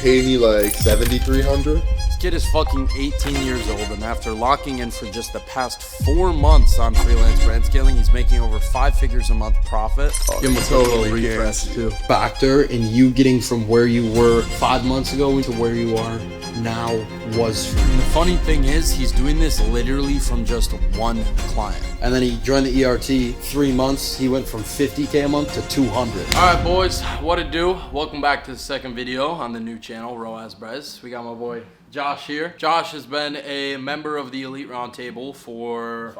paid me like $7,300. This kid is fucking 18 years old, and after locking in for just the past 4 months on freelance brand scaling, he's making over 5 figures a month profit. Give him a totally little refresh can. too. Factor in you getting from where you were 5 months ago to where you are now was free. And the funny thing is, he's doing this literally from just one client. And then he joined the ERT 3 months. He went from 50K a month to 200. All right, boys, what it do? Welcome back to the second video on the new channel, ROAS Brez. We got my boy Josh here. Josh has been a member of the Elite Roundtable for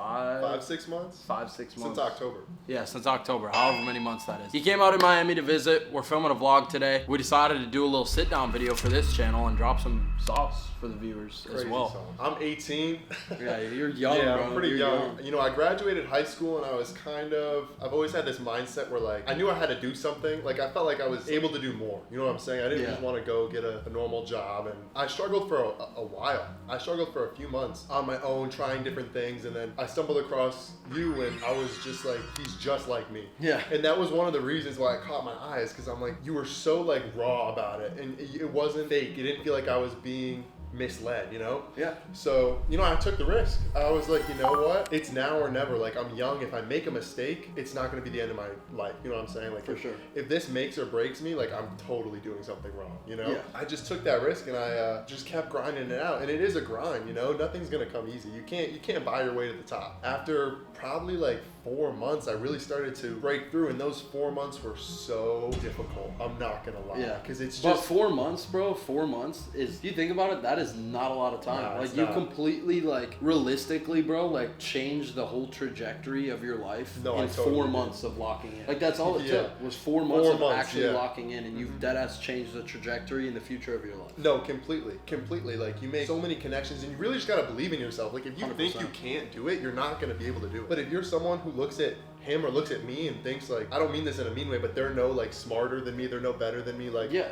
6 months? 5, 6 months. Since October. Yeah, since October, however many months that is. He came out in Miami to visit. We're filming a vlog today. We decided to do a little sit down video for this channel and drop some sauce for the viewers as well. Song. I'm 18. Yeah, you're young, yeah, bro. I'm pretty You're young. You know, I graduated high school and I was I've always had this mindset where like, I knew I had to do something. Like I felt like I was able to do more. You know what I'm saying? I didn't just want to go get a normal job. And I struggled for a while. I struggled for a few months on my own, trying different things. And then I stumbled across you and I was just like, he's just like me. Yeah. And that was one of the reasons why I caught my eyes, because I'm like, you were so like raw about it. And it wasn't fake. It didn't feel like I was being misled, you know? Yeah. So, you know, I took the risk. I was like, you know what? It's now or never. Like, I'm young. If I make a mistake, it's not going to be the end of my life. You know what I'm saying? Like, for sure. If this makes or breaks me, like, I'm totally doing something wrong, you know? Yeah. I just took that risk and I just kept grinding it out. And it is a grind, you know? Nothing's going to come easy. You can't buy your way to the top. After probably like 4 months, I really started to break through. And those 4 months were so difficult. I'm not going to lie. Yeah. Because it's But just... 4 months, bro, 4 months is, if you think about it, that is not a lot of time. Nah, like you completely, like realistically, bro, like changed the whole trajectory of your life in 4 months of locking in. Like that's all it took was 4 months of actually locking in, and you've deadass changed the trajectory and the future of your life. No, completely. Like you make so many connections, and you really just gotta believe in yourself. Like if you 100%. think you can't do it, you're not gonna be able to do it. But if you're someone who looks at him or looks at me and thinks like, I don't mean this in a mean way, but they're no like smarter than me, they're no better than me, like yeah.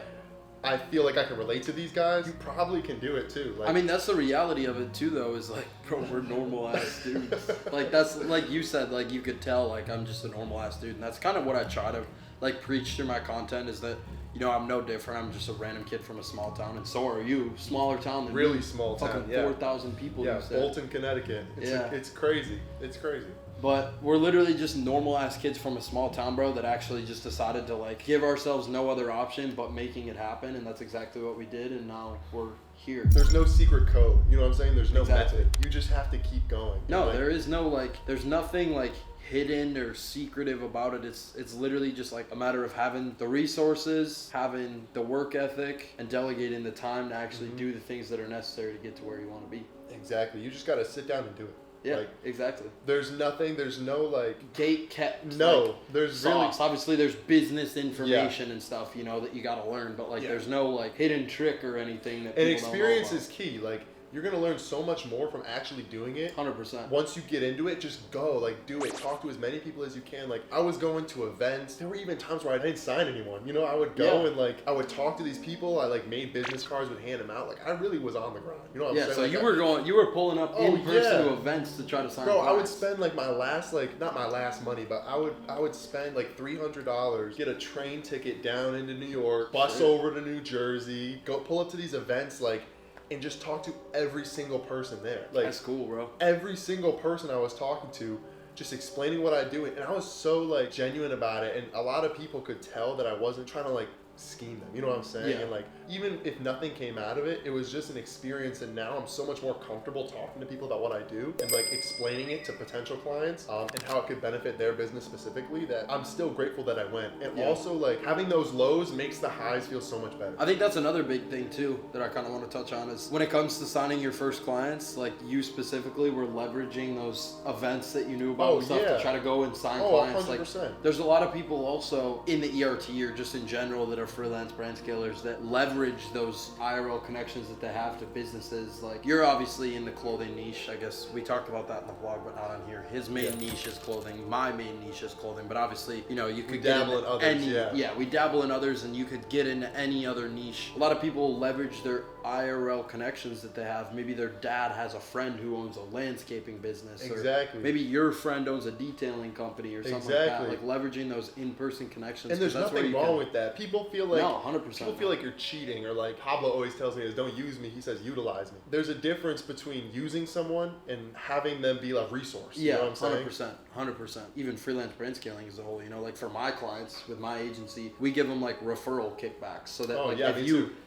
I feel like I can relate to these guys. You probably can do it too. Like, I mean, that's the reality of it too, though. Is like, bro, we're normal ass dudes. Like that's like you said. Like you could tell. Like I'm just a normal ass dude, and that's kind of what I try to like preach through my content. Is that you know I'm no different. I'm just a random kid from a small town, and so are you. Smaller town than really me. small town. Fucking yeah. 4,000 people. Yeah, you said. Bolton, Connecticut. It's crazy. It's crazy. But we're literally just normal ass kids from a small town, bro, that actually just decided to like give ourselves no other option but making it happen, and that's exactly what we did, and now we're here. There's no secret code. You know what I'm saying? There's no method. You just have to keep going. No, there is no like. There's nothing like hidden or secretive about it. It's literally just like a matter of having the resources, having the work ethic, and delegating the time to actually do the things that are necessary to get to where you want to be. Exactly. You just got to sit down and do it. Yeah, like, exactly. There's no like gate kept. No, like, there's sauce. Obviously, there's business information and stuff, you know, that you got to learn. But like, there's no like hidden trick or anything that. And people experience don't know about. is key. Like you're gonna learn so much more from actually doing it. 100%. Once you get into it, just go. Like do it. Talk to as many people as you can. Like I was going to events. There were even times where I didn't sign anyone. You know, I would go and like I would talk to these people. I like made business cards, would hand them out. Like I really was on the grind. You know what I'm saying? So like, you were pulling up in person to events to try to sign. Bro, clients. I would spend like my last not my last money, but I would spend like $300, get a train ticket down into New York, bus over to New Jersey, go pull up to these events like. And just talk to every single person there. Like that's cool, bro. Every single person I was talking to, just explaining what I do, and I was so like genuine about it. And a lot of people could tell that I wasn't trying to like scheme them. You know what I'm saying? Yeah. And like even if nothing came out of it, it was just an experience. And now I'm so much more comfortable talking to people about what I do and like explaining it to potential clients and how it could benefit their business specifically. That I'm still grateful that I went. And also like having those lows makes the highs feel so much better. I think that's another big thing too that I kind of want to touch on is when it comes to signing your first clients, like you specifically were leveraging those events that you knew about and stuff to try to go and sign clients. 100%. Like there's a lot of people also in the ERT or just in general that are freelance brand scalers that leverage those IRL connections that they have to businesses. Like you're obviously in the clothing niche. I guess we talked about that in the vlog, but not on here. His main niche is clothing. My main niche is clothing. But obviously, you know, you could dabble in others. We dabble in others, and you could get into any other niche. A lot of people leverage their IRL connections that they have. Maybe their dad has a friend who owns a landscaping business. Exactly. Or maybe your friend owns a detailing company or something like that. Like leveraging those in-person connections. And there's nothing wrong with that. People feel like no, 100%. People feel like you're cheating cheating, or like Pablo always tells me is don't use me, he says utilize me. There's a difference between using someone and having them be a resource. Yeah, you know what I'm saying? 100%. Even freelance brand scaling as a whole, like for my clients with my agency, we give them like referral kickbacks so that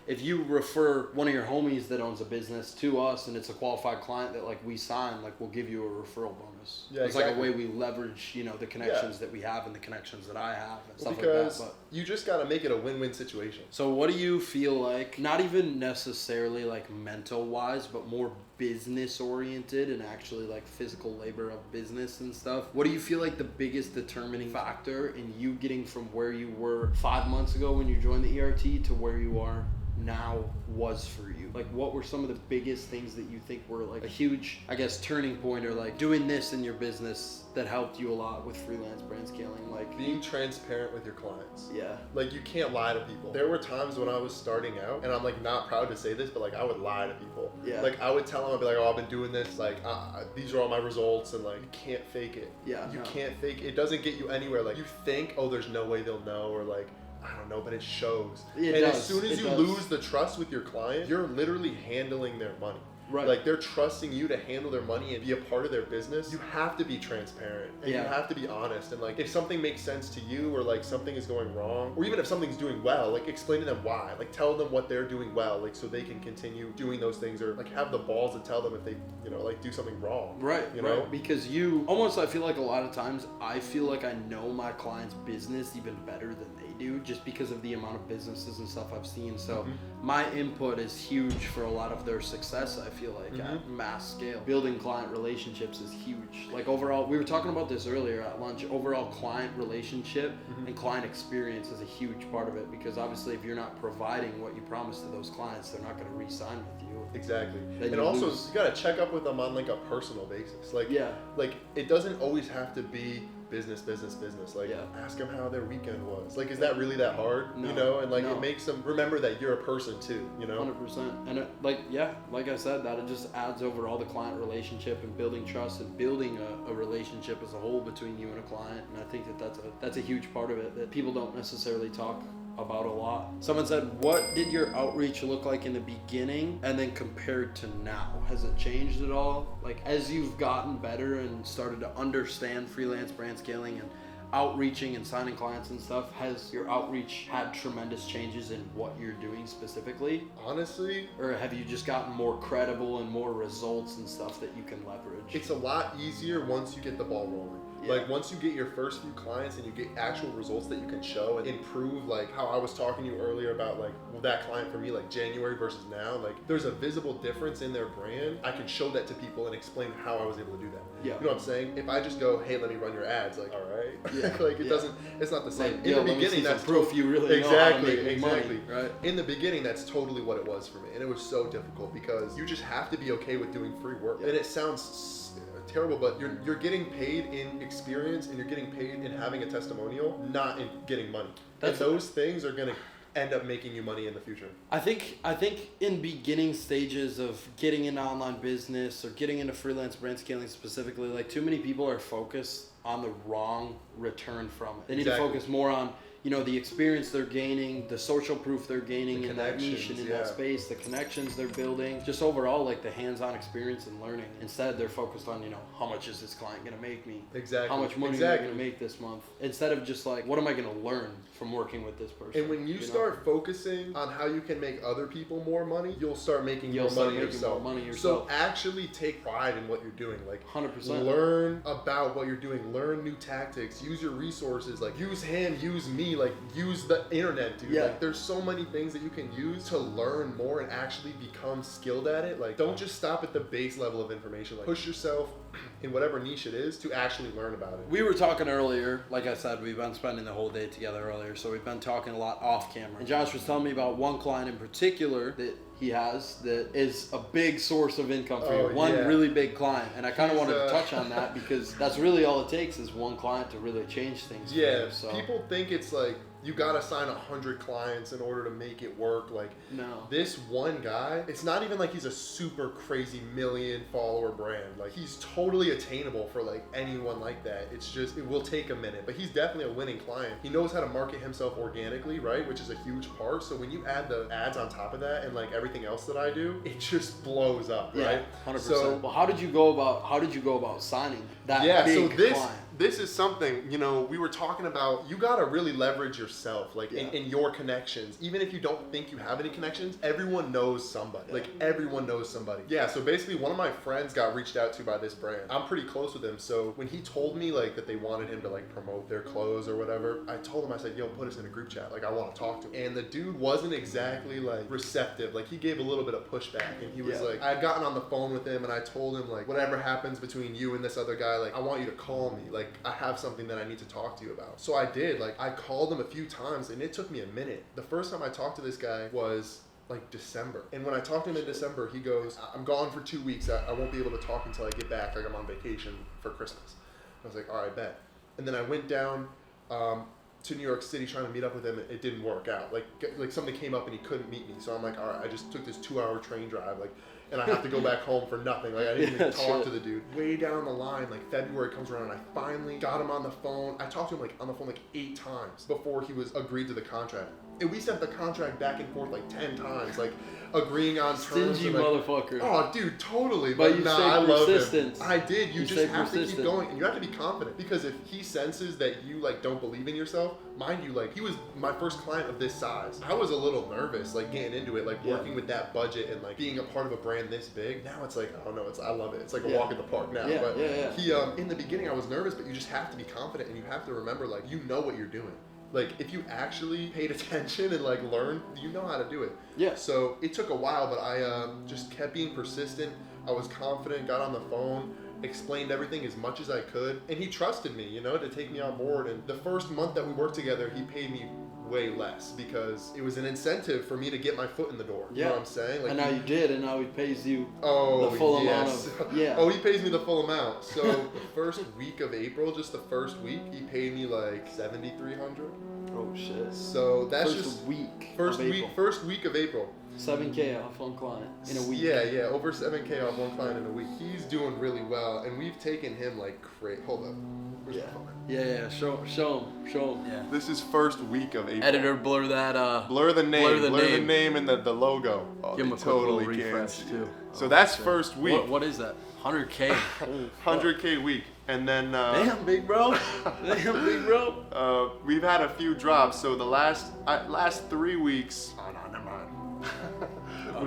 if you refer one of your homies that owns a business to us and it's a qualified client that like we sign, like we'll give you a referral bonus. Yeah, it's exactly. like a way we leverage, the connections that we have and the connections that I have and stuff because like that. You just got to make it a win-win situation. So what do you feel like, not even necessarily like mental wise, but more business oriented and actually like physical labor of business and stuff, what do you feel like the biggest determining factor in you getting from where you were 5 months ago when you joined the ERT to where you are now was for you? Like what were some of the biggest things that you think were like a huge, I guess, turning point, or like doing this in your business that helped you a lot with freelance brand scaling? Like being transparent with your clients. Yeah. Like you can't lie to people. There were times when I was starting out, and I'm like not proud to say this, but like I would lie to people. Yeah. Like I would tell them, I'd be like, oh, I've been doing this, like these are all my results, and like you can't fake it. Yeah. You can't fake it. It doesn't get you anywhere. Like you think, oh, there's no way they'll know, or like I don't know, but it shows. As soon as you lose the trust with your client, you're literally handling their money. Right. Like they're trusting you to handle their money and be a part of their business. You have to be transparent and you have to be honest. And like if something makes sense to you, or like something is going wrong, or even if something's doing well, like explain to them why. Like tell them what they're doing well, like so they can continue doing those things, or like have the balls to tell them if they, like do something wrong. Right. You know? Right. Because you almost, I feel like a lot of times I feel like I know my client's business even better than they do, just because of the amount of businesses and stuff I've seen. So my input is huge for a lot of their success, I feel like, at mass scale. Building client relationships is huge. Like overall, we were talking about this earlier at lunch, overall client relationship and client experience is a huge part of it, because obviously if you're not providing what you promise to those clients, they're not going to re-sign with you. Exactly. And also you got to check up with them on like a personal basis. Like, like it doesn't always have to be business. Like ask them how their weekend was. Like, is that really that hard? No, and like it makes them remember that you're a person too, 100%. And like I said, that it just adds overall the client relationship and building trust and building a relationship as a whole between you and a client. And I think that's a huge part of it that people don't necessarily talk about a lot. Someone said, what did your outreach look like in the beginning and then compared to now? Has it changed at all? Like as you've gotten better and started to understand freelance brand scaling and outreaching and signing clients and stuff, has your outreach had tremendous changes in what you're doing specifically? Honestly, or have you just gotten more credible and more results and stuff that you can leverage? It's a lot easier once you get the ball rolling. Like once you get your first few clients and you get actual results that you can show and improve, like how I was talking to you earlier about like that client for me, like January versus now, like there's a visible difference in their brand. I can show that to people and explain how I was able to do that. Yeah. You know what I'm saying? If I just go, hey, let me run your ads, like, all right. Yeah. Like it doesn't, it's not the same. Like, in the beginning, that's proof you really know how to make money, right? In the beginning, that's totally what it was for me. And it was so difficult because you just have to be okay with doing free work. And it sounds terrible, but you're getting paid in experience and you're getting paid in having a testimonial, not in getting money. And those things are going to end up making you money in the future. I think in beginning stages of getting into online business or getting into freelance brand scaling specifically, like too many people are focused on the wrong return from it. They need to focus more on the experience they're gaining, the social proof they're gaining in that niche and in that space, the connections they're building, just overall like the hands-on experience and learning. Instead, they're focused on, how much is this client going to make me? Exactly. How much money am I going to make this month? Instead of just like, what am I going to learn from working with this person? And when you start focusing on how you can make other people more money, you'll start making more money yourself. So actually take pride in what you're doing. Like 100%. Learn about what you're doing. Learn new tactics. Use your resources. Like use him, use me. Like use the internet, dude. Like there's so many things that you can use to learn more and actually become skilled at it. Like don't just stop at the base level of information. Like push yourself in whatever niche it is to actually learn about it. We were talking earlier, like I said, we've been spending the whole day together earlier, so we've been talking a lot off camera. And Josh was telling me about one client in particular that he has that is a big source of income for you. One really big client. And I kind of wanted to touch on that because that's really all it takes is one client to really change things. Yeah, for you, so. People think it's like you gotta sign 100 clients in order to make it work. Like, no. This one guy, it's not even like he's a super crazy million follower brand. Like, he's totally attainable for like anyone like that. It's just, it will take a minute, but he's definitely a winning client. He knows how to market himself organically, right? Which is a huge part. So when you add the ads on top of that and like everything else that I do, it just blows up, right? 100%. So, well, how did you go about signing that big client? This is something, you know, we were talking about, you gotta really leverage yourself, like in your connections. Even if you don't think you have any connections, everyone knows somebody. Like, everyone knows somebody. Yeah, so basically one of my friends got reached out to by this brand. I'm pretty close with him, so when he told me like that they wanted him to like promote their clothes or whatever, I told him, I said, yo, put us in a group chat. Like, I wanna talk to him. And the dude wasn't exactly like receptive. Like, he gave a little bit of pushback, and he was like, I had gotten on the phone with him and I told him like, whatever happens between you and this other guy, like, I want you to call me. Like, I have something that I need to talk to you about. So I did. Like, I called him a few times and it took me a minute. The first time I talked to this guy was like December. And when I talked to him in December, he goes, I'm gone for 2 weeks. I won't be able to talk until I get back. Like, I'm on vacation for Christmas. I was like, all right, bet. And then I went down to New York City trying to meet up with him. It didn't work out. Like something came up and he couldn't meet me. So I'm like, all right, I just took this 2-hour train drive. Like, and I have to go back home for nothing. Like, I didn't even talk to the dude. Way down the line, like February comes around and I finally got him on the phone. I talked to him like on the phone like 8 times before he was agreed to the contract. And we sent the contract back and forth like 10 times, like agreeing on terms. Stingy like, motherfucker. Oh, dude, totally. But you I love him. I did. You just have to keep going, and you have to be confident, because if he senses that you like don't believe in yourself, mind you, like, he was my first client of this size. I was a little nervous, like getting into it, like working with that budget and like being a part of a brand this big. Now it's like, I don't know, I love it. It's like a walk in the park now. But he, in the beginning, I was nervous, but you just have to be confident, and you have to remember, like, you know what you're doing. Like, if you actually paid attention and like learned, you know how to do it. Yeah. So it took a while, but I just kept being persistent. I was confident, got on the phone, explained everything as much as I could, and he trusted me, you know, to take me on board. And the first month that we worked together, he paid me way less because it was an incentive for me to get my foot in the door. You know what I'm saying? Like, and now you did, and now he pays you the full amount of Oh, he pays me the full amount. So the first week of April, just the first week, he paid me like $7,300. Oh shit. So that's first week of April. 7K off one client in a week. Yeah, over 7K off one client in a week. He's doing really well, and we've taken him like crazy. Hold up. Where's the phone? Yeah. Show him. Yeah. This is first week of April. Editor, blur that. Blur the name. Blur the name and the logo. Oh, give him a totally quick little refresh too. So that's first week. What is that? 100K. 100K week. And then damn, big bro. We've had a few drops. So the last 3 weeks. Oh no, never mind.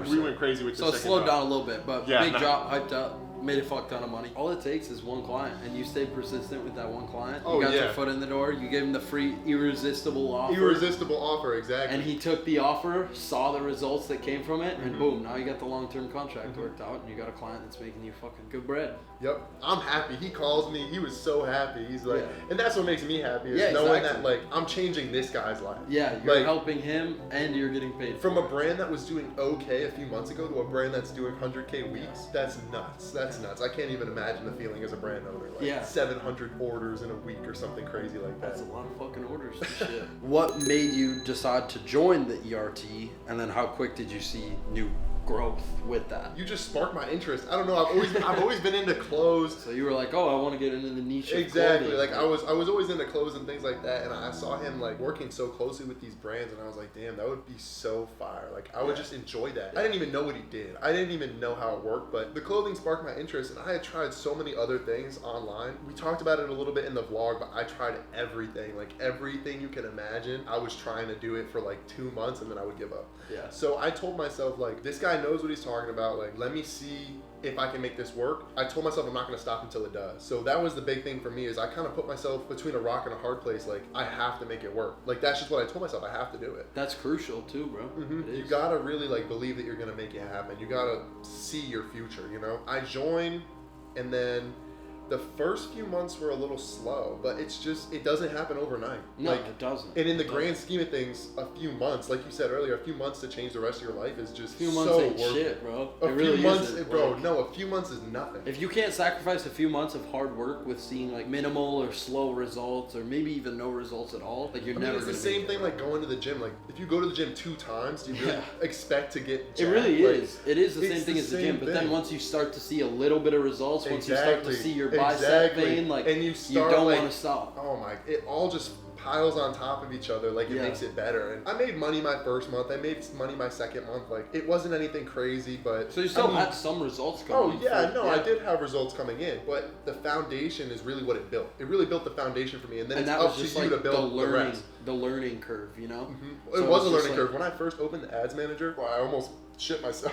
We went crazy with the second So it slowed drop. down a little bit, but big drop, hyped up, made a fuck ton of money. All it takes is one client, and you stayed persistent with that one client. You got your foot in the door. You gave him the free irresistible offer. Irresistible offer, exactly. And he took the offer, saw the results that came from it, and boom, now you got the long-term contract worked out, and you got a client that's making you fucking good bread. Yep, I'm happy. He calls me. He was so happy. He's like, and that's what makes me happy is knowing that like I'm changing this guy's life. Yeah, you're like, helping him, and you're getting paid from a brand that was doing okay a few months ago to a brand that's doing 100K weeks. That's nuts. That's nuts. I can't even imagine the feeling as a brand owner. Like 700 orders in a week or something crazy like that. That's a lot of fucking orders. Shit. What made you decide to join the ERT, and then how quick did you see new growth with that? You just sparked my interest. I don't know. I've always been into clothes. So you were like, oh, I want to get into the niche. Exactly. Like I was always into clothes and things like that. And I saw him like working so closely with these brands, and I was like, damn, that would be so fire. Like I would just enjoy that. I didn't even know what he did. I didn't even know how it worked. But the clothing sparked my interest, and I had tried so many other things online. We talked about it a little bit in the vlog, but I tried everything. Like everything you can imagine. I was trying to do it for like 2 months, and then I would give up. Yeah. So I told myself, like, this guy knows what he's talking about. Like, let me see if I can make this work. I told myself I'm not going to stop until it does. So that was the big thing for me, is I kind of put myself between a rock and a hard place. Like, I have to make it work. Like, that's just what I told myself. I have to do it. That's crucial too, bro. You got to really like believe that you're going to make it happen. You got to see your future, you know? I joined, and then The first few months were a little slow, but it doesn't happen overnight. No, it doesn't. And in the grand scheme of things, a few months, like you said earlier, a few months to change the rest of your life is just a few months so ain't worth shit, it. bro. A few months, bro. No, a few months is nothing. If you can't sacrifice a few months of hard work with seeing like minimal or slow results, or maybe even no results at all, like you're never. It's the same thing like going to the gym. Like if you go to the gym 2 times, do you really expect to get jacked? It really is. It is the same thing as the gym. But then once you start to see a little bit of results, once you start to see your bicep vein, like and you don't like, want to stop. Oh my! It all just piles on top of each other. Like it makes it better. And I made money my first month. I made money my second month. Like it wasn't anything crazy, but so you still had some results coming. I did have results coming in, but the foundation is really what it built. It really built the foundation for me, and then it's up to you to build the rest. The learning curve, you know. Mm-hmm. So it was a learning curve. When I first opened the Ads Manager, I almost shit myself.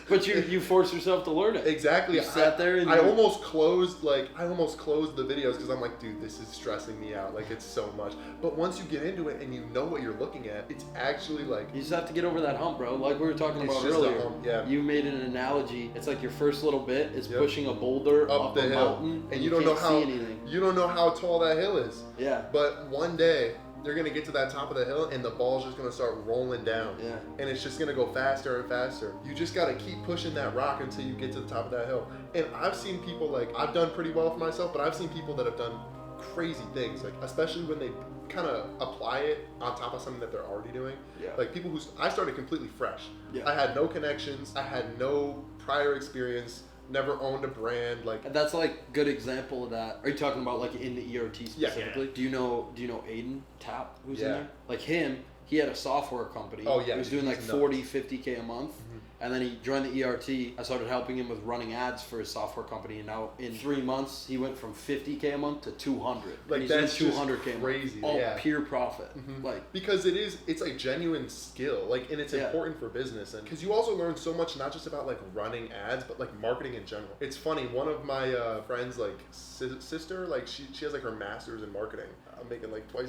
But you forced yourself to learn it. Exactly. You sat there and I almost closed the videos because I'm like, dude, this is stressing me out. Like it's so much. But once you get into it and you know what you're looking at, it's actually like you just have to get over that hump, bro. Like we were talking about earlier. Yeah. You made an analogy. It's like your first little bit is pushing a boulder up the mountain, and you don't know how you don't know how tall that hill is. Yeah. But one day they're gonna get to that top of the hill and the ball's just gonna start rolling down. Yeah. And it's just gonna go faster and faster. You just gotta keep pushing that rock until you get to the top of that hill. And I've seen people like, I've done pretty well for myself, but I've seen people that have done crazy things, like especially when they kind of apply it on top of something that they're already doing. Yeah. Like people I started completely fresh. Yeah. I had no connections. I had no prior experience. Never owned a brand. Like and that's like good example of that. Are you talking about like in the ERT specifically? Yeah. Do you know Aiden Tapp who's in there? Like him, he had a software company. Oh yeah. He was doing like 40, 50K a month. Mm-hmm. And then he joined the ERT. I started helping him with running ads for his software company. And now in 3 months, he went from 50K a month to 200. Like and that's he's 200K crazy. All pure profit. Mm-hmm. Like because it's a genuine skill. Like and it's important for business. And because you also learn so much, not just about like running ads, but like marketing in general. It's funny. One of my friends, like sister, like she has like her master's in marketing. I'm making like twice.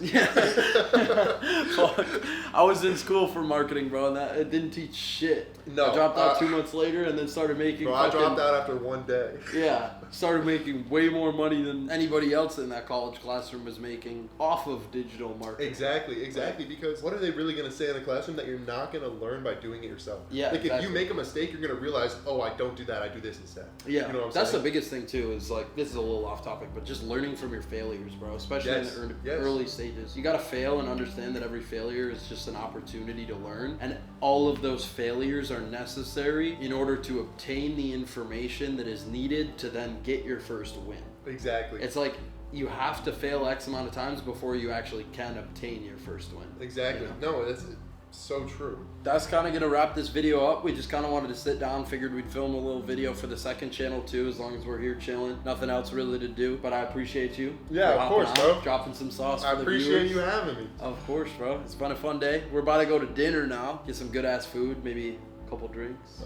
Fuck. I was in school for marketing, bro, and it didn't teach shit. No. I dropped out 2 months later and then started making. Bro, I dropped out after 1 day. Yeah, started making way more money than anybody else in that college classroom was making off of digital marketing. Exactly. Because what are they really going to say in the classroom that you're not going to learn by doing it yourself? Yeah, like if you make a mistake, you're going to realize, oh, I don't do that. I do this instead. Yeah, you know what I'm that's saying? the biggest thing too. Is like this is a little off topic, but just learning from your failures, bro. Especially in the early stages, you got to fail and understand that every failure is just an opportunity to learn, and all of those failures are necessary in order to obtain the information that is needed to then get your first win. Exactly. It's like you have to fail X amount of times before you actually can obtain your first win. Exactly. You know? No, that's so true. That's kind of going to wrap this video up. We just kind of wanted to sit down, figured we'd film a little video for the second channel too, as long as we're here chilling. Nothing else really to do, but I appreciate you. Yeah, of course, bro. Dropping some sauce for the viewers. I appreciate you having me. Of course, bro. It's been a fun day. We're about to go to dinner now, get some good ass food, maybe a couple drinks.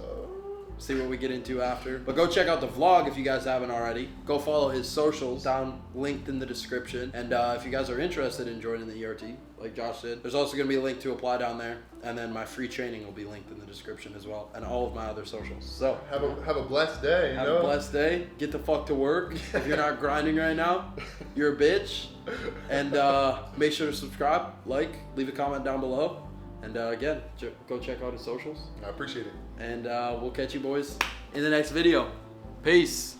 See what we get into after. But go check out the vlog if you guys haven't already. Go follow his socials down linked in the description. And if you guys are interested in joining the ERT, like Josh did, there's also going to be a link to apply down there. And then my free training will be linked in the description as well. And all of my other socials. So have a blessed day. Have a blessed day. Get the fuck to work. If you're not grinding right now, you're a bitch. And make sure to subscribe, like, leave a comment down below. And again, go check out his socials. I appreciate it. And we'll catch you boys in the next video. Peace.